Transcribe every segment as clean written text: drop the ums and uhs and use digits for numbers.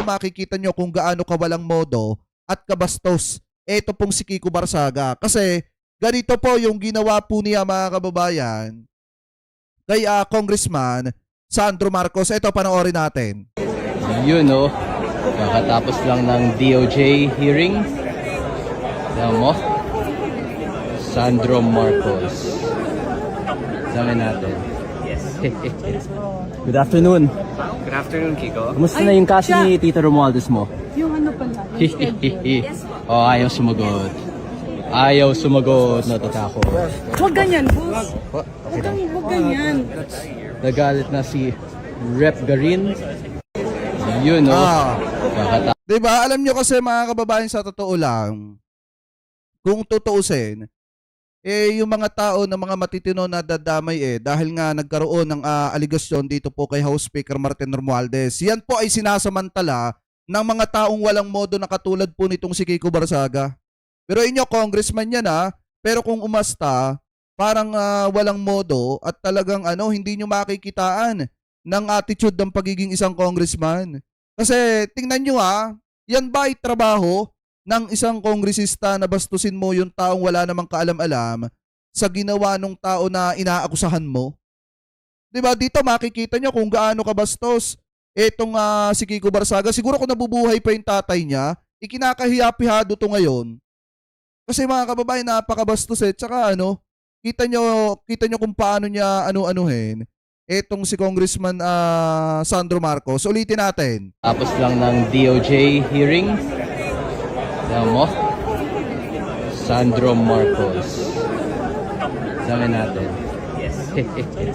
makikita nyo kung gaano kawalang modo at kabastos ito pong si Kiko Barsaga. Kasi ganito po yung ginawa po niya mga kababayan kay Congressman Sandro Marcos. Ito, panoorin natin. Yun no, kakatapos lang ng DOJ hearing. Alam mo, Sandro Marcos. Samin natin. Good afternoon. Good afternoon, Kiko. Kumusta na yung kaso ni Tito Romualdez mo? Yung ano pala? Yung schedule. Oh, ayaw sumagot. Ayaw sumagot, natatakot. Huwag ganyan, boss. Huwag ganyan. Nagalit na si Rep Garin. Yun no, kakatapos. Diba? Alam nyo kasi mga kababayan, sa totoo lang, kung tutuusin, yung mga tao na mga matitino na dadamay dahil nga nagkaroon ng aligasyon dito po kay House Speaker Martin Romualdez. Yan po ay sinasamantala ng mga taong walang modo na katulad po nitong si Kiko Barsaga. Pero inyo, congressman yan pero kung umasta, parang walang modo at talagang hindi nyo makikitaan ng attitude ng pagiging isang congressman. Kasi tingnan nyo yan ba ay trabaho ng isang kongresista na bastusin mo yung taong wala namang kaalam-alam sa ginawa ng tao na inaakusahan mo? Diba? Dito makikita nyo kung gaano kabastos etong si Kiko Barsaga. Siguro kung nabubuhay pa yung tatay niya, ikinakahiya-pihado to ngayon. Kasi mga kababayan, napakabastos Tsaka kita nyo kung paano niya ano-anuhin etong si Congressman Sandro Marcos. Ulitin natin. Tapos lang ng DOJ hearing. Alam mo, Sandro Marcos. Samin natin.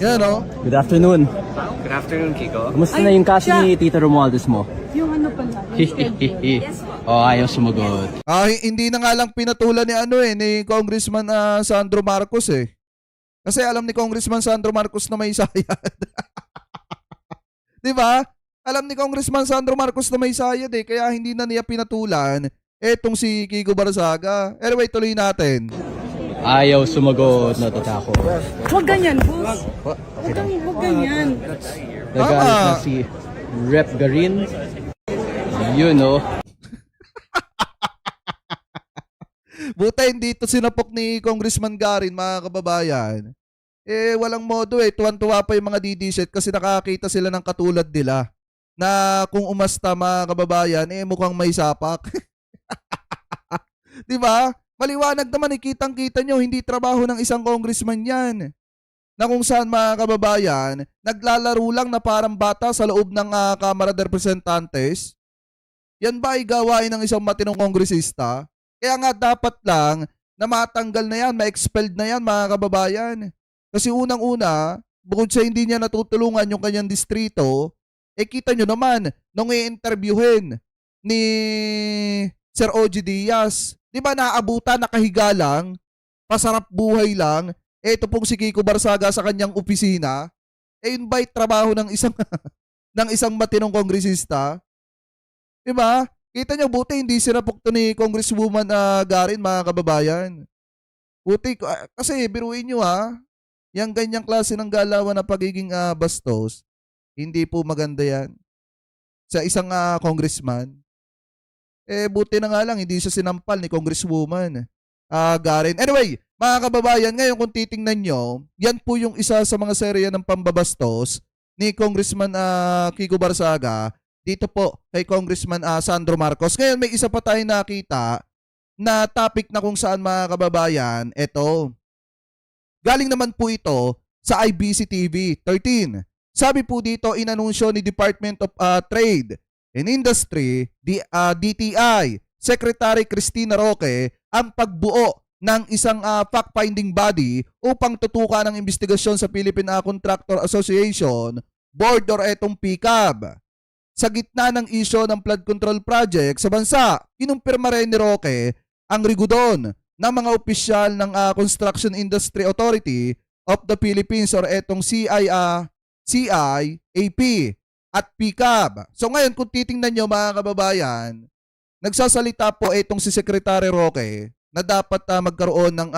Yan Good afternoon. Good afternoon, Kiko. Kumusta na yung kaso ni Tito Romualdez mo? Yung ano pala? Yung schedule. Oh, ayaw sumagot. Hindi na nga lang pinatulan ni Congressman Sandro Marcos Kasi alam ni Congressman Sandro Marcos na may sayad. 'Di ba? Alam ni Congressman Sandro Marcos na may sayad kaya hindi na niya pinatulan etong si Kiko Barsaga. Anyway, tuloy natin. Ayaw sumagot, natatakot. Huwag ganyan, boss. Huwag ganyan. Nagalit na si Rep Garin. Yun no. Buta hindi ito sinapok ni Congressman Garin, mga kababayan. Walang modo Tuwan-tuwa pa yung mga DDZ kasi nakakita sila ng katulad nila na kung umasta, mga kababayan, mukhang may sapak. Diba? Maliwanag naman, kitang-kita nyo, hindi trabaho ng isang congressman yan. Na kung saan, mga kababayan, naglalaro lang na parang bata sa loob ng Kamara de Representantes. Yan ba ay gawain ng isang matinong kongresista? Kaya nga dapat lang na matanggal na yan, ma-expelled na yan, mga kababayan. Kasi unang-una, bukod sa hindi niya natutulungan yung kanyang distrito, kita nyo naman, nung i-interviewin ni Sir OG Diaz, di ba naabutan, nakahiga lang, pasarap buhay lang, ito pong si Kiko Barsaga sa kanyang opisina, yun ba'y trabaho ng isang, ng isang matinong kongresista? Di ba? Kita nyo, buti hindi sinapok to ni Congresswoman Garin, mga kababayan. Buti, kasi biruin nyo yung ganyang klase ng galawan na pagiging bastos, hindi po maganda yan sa isang congressman. Buti na nga lang, hindi siya sinampal ni Congresswoman Garin. Anyway, mga kababayan, ngayon kung titingnan nyo, yan po yung isa sa mga serya ng pambabastos ni Congressman Kiko Barsaga dito po kay Congressman Sandro Marcos. Ngayon may isa pa tayong nakita na topic na kung saan, mga kababayan, eto. Galing naman po ito sa IBC TV 13. Sabi po dito, inanunsyo ni Department of Trade and Industry, DTI, Secretary Cristina Roque, ang pagbuo ng isang fact-finding body upang tutukan ang investigasyon sa Philippine Contractor Association Board or etong PCAB. Sa gitna ng isyo ng flood control project sa bansa, kinumpirma rin ni Roque ang rigudon ng mga opisyal ng Construction Industry Authority of the Philippines or etong CIAP at PCAB. So ngayon kung titingnan nyo, mga kababayan, nagsasalita po itong si Secretary Roque na dapat magkaroon ng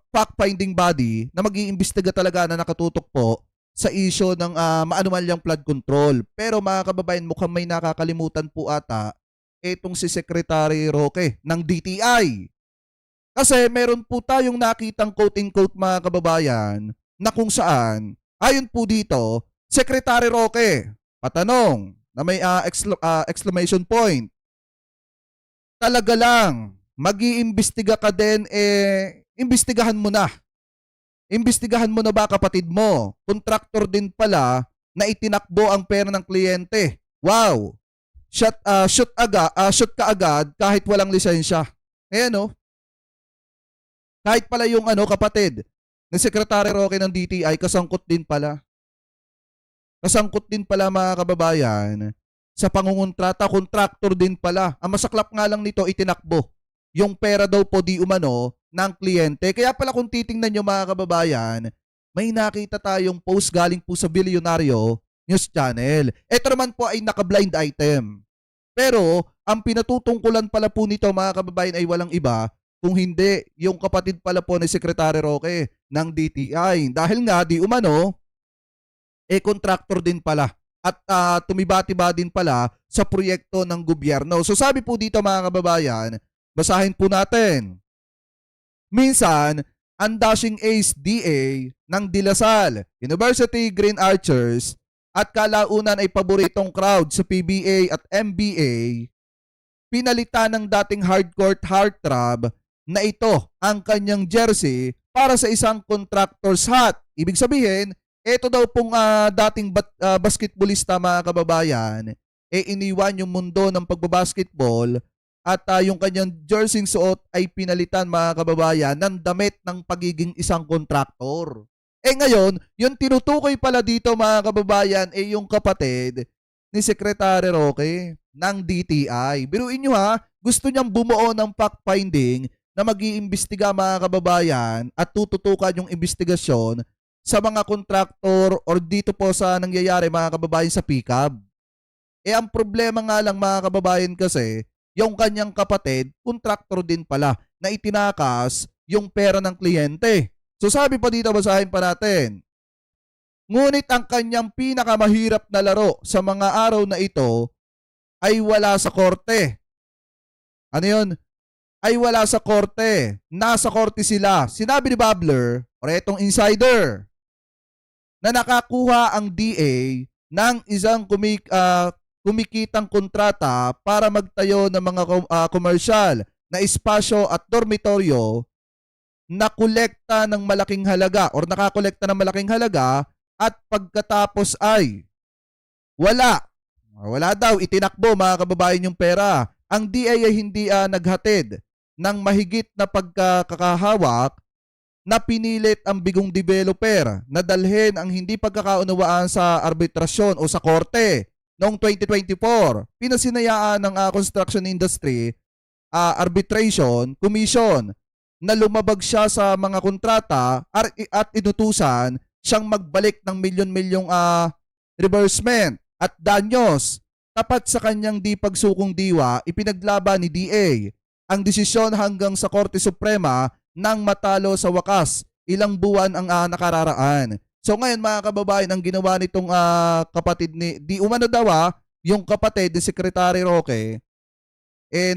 fact-finding body na mag-iimbestiga talaga na nakatutok po sa issue ng maanumalyang flood control. Pero mga kababayan, mukhang may nakakalimutan po ata itong si Secretary Roque ng DTI. Kasi meron po tayong nakitang quote-in-quote mga kababayan na kung saan, ayon po dito, Secretary Roque, patanong na may exclamation point, talaga lang, mag-iimbestiga ka din, imbestigahan mo na. Imbestigahan mo na ba kapatid mo? Kontraktor din pala na itinakbo ang pera ng kliyente. Wow! Shoot ka agad kahit walang lisensya. Ayan no? Kahit pala yung kapatid ng Secretary Roque ng DTI, kasangkot din pala. Kasangkot din pala mga kababayan sa pangungontrata, kontraktor din pala. Ang masaklap nga lang nito, itinakbo yung pera daw po di umano ng kliyente. Kaya pala kung titingnan nyo mga kababayan, may nakita tayong post galing po sa Bilyonaryo News Channel. Ito naman po ay naka-blind item. Pero ang pinatutungkulan pala po nito mga kababayan ay walang iba kung hindi yung kapatid pala po ni Secretary Roque ng DTI. Dahil nga di umano, kontraktor din pala at tumibatiba din pala sa proyekto ng gobyerno. So sabi po dito mga kababayan, basahin po natin. Minsan, ang dashing ace DA ng Dilasal, University Green Archers at kalaunan ay paboritong crowd sa PBA at MBA, pinalitan ng dating hardcourt heartthrob na ito ang kanyang jersey para sa isang contractor's hat. Ibig sabihin, ito daw pong dating basketballista mga kababayan, iniwan yung mundo ng pagbabasketball at yung kanyang jersey suot ay pinalitan mga kababayan ng damit ng pagiging isang kontraktor. Ngayon, yung tinutukoy pala dito mga kababayan yung kapatid ni Secretary Roque ng DTI. Biruin nyo ha, gusto niyang bumuo ng fact-finding na mag-iimbestiga mga kababayan at tututukan yung investigasyon sa mga kontraktor or dito po sa nangyayari mga kababayan sa PCAB. Ang problema nga lang mga kababayan kasi, yung kanyang kapatid, kontraktor din pala na itinakas yung pera ng kliyente. So sabi pa dito, basahin pa natin. Ngunit ang kanyang pinakamahirap na laro sa mga araw na ito ay wala sa korte. Ano yun? Ay wala sa korte. Nasa korte sila. Sinabi ni Babler, o etong insider, na nakakuha ang DA ng isang kumikitang kontrata para magtayo ng mga komersyal na espasyo at dormitoryo na kolekta ng malaking halaga or nakakolekta ng malaking halaga at pagkatapos ay wala daw, itinakbo mga kababayan yung pera. Ang DA ay hindi naghatid ng mahigit na pagkakahawak na pinilit ang bigong developer na dalhin ang hindi pagkakaunawaan sa arbitrasyon o sa korte. Noong 2024, pinasinayaan ng construction industry arbitration commission na lumabag siya sa mga kontrata at inutusan siyang magbalik ng milyon-milyong reimbursement at danyos. Tapat sa kanyang di pagsukong diwa, ipinaglaban ni DA ang desisyon hanggang sa Korte Suprema nang matalo sa wakas ilang buwan ang nakararaan. So ngayon mga kababayan, ang ginawa nitong kapatid ni, di umano daw yung kapatid ni Secretary Roque,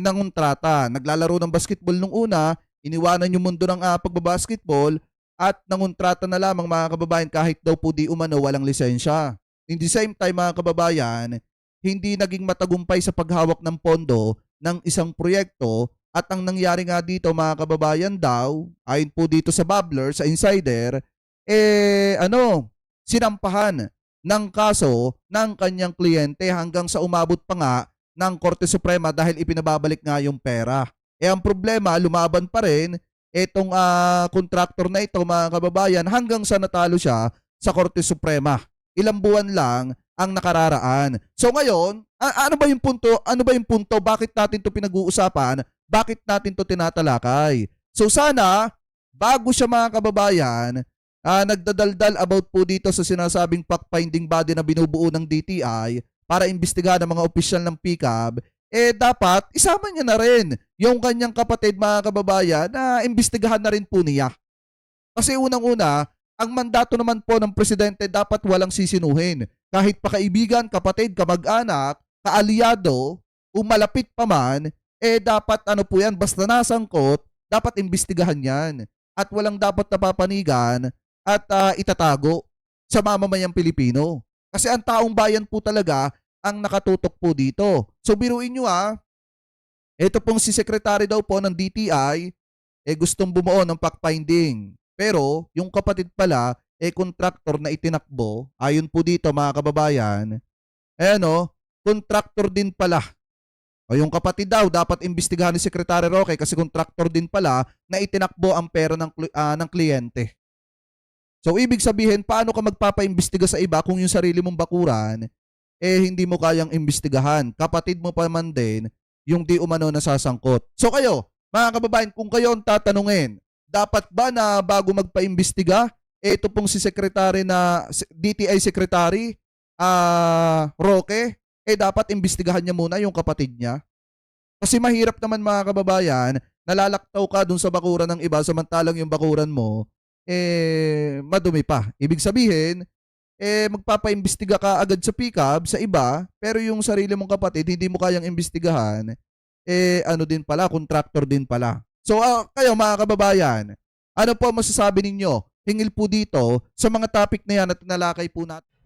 nangontrata. Naglalaro ng basketball nung una, iniwanan yung mundo ng pagbabasketball at nangontrata na lamang mga kababayan kahit daw po di umano walang lisensya. In the same time mga kababayan, hindi naging matagumpay sa paghawak ng pondo ng isang proyekto at ang nangyari nga dito mga kababayan daw, ayon po dito sa Babler, sa insider, sinampahan ng kaso ng kanyang kliyente hanggang sa umabot pa nga ng Korte Suprema dahil ipinababalik nga yung pera. Ang problema, lumaban pa rin itong kontraktor na ito mga kababayan hanggang sa natalo siya sa Korte Suprema. Ilang buwan lang ang nakararaan. So ngayon, ano ba yung punto? Ano ba yung punto? Bakit natin to pinag-uusapan? Bakit natin to tinatalakay? So sana, bago siya mga kababayan, nagdadaldal about po dito sa sinasabing fact-finding body na binubuo ng DTI para imbestigahan ng mga opisyal ng PCAB, dapat isama niya na rin yung kanyang kapatid mga kababayan na imbestigahan na rin po niya. Kasi unang-una, Ang mandato naman po ng presidente dapat walang sisinuhin. Kahit pa kaibigan, kapatid, kamag-anak, kaalyado, o malapit pa man, dapat ano po yan, basta nasangkot, dapat imbestigahan yan. At walang dapat napapanigan at itatago sa mamamayang Pilipino. Kasi ang taong bayan po talaga ang nakatutok po dito. So biruin nyo ito pong si Secretary daw po ng DTI, gustong bumuo ng fact-finding. Pero yung kapatid pala, contractor na itinakbo, ayon po dito mga kababayan, contractor din pala. O yung kapatid daw, dapat imbestigahan ni Secretary Roque kasi contractor din pala na itinakbo ang pera ng kliyente. So ibig sabihin, paano ka magpapaimbestiga sa iba kung yung sarili mong bakuran, hindi mo kayang imbestigahan. Kapatid mo pa man din, yung di umano nasasangkot. So kayo, mga kababayan, kung kayo ang tatanungin, dapat ba na bago magpaimbestiga, ito pong si Secretary na DTI Secretary Roque, dapat imbestigahan niya muna yung kapatid niya. Kasi mahirap naman mga kababayan, nalalaktaw ka dun sa bakuran ng iba samantalang yung bakuran mo, madumi pa. Ibig sabihin, magpapaimbestiga ka agad sa pick-up sa iba, pero yung sarili mong kapatid, hindi mo kayang imbestigahan, ano din pala, contractor din pala. So kayo mga kababayan, ano po masasabi ninyo? Hingil po dito sa mga topic na yan at tinalakay po natin.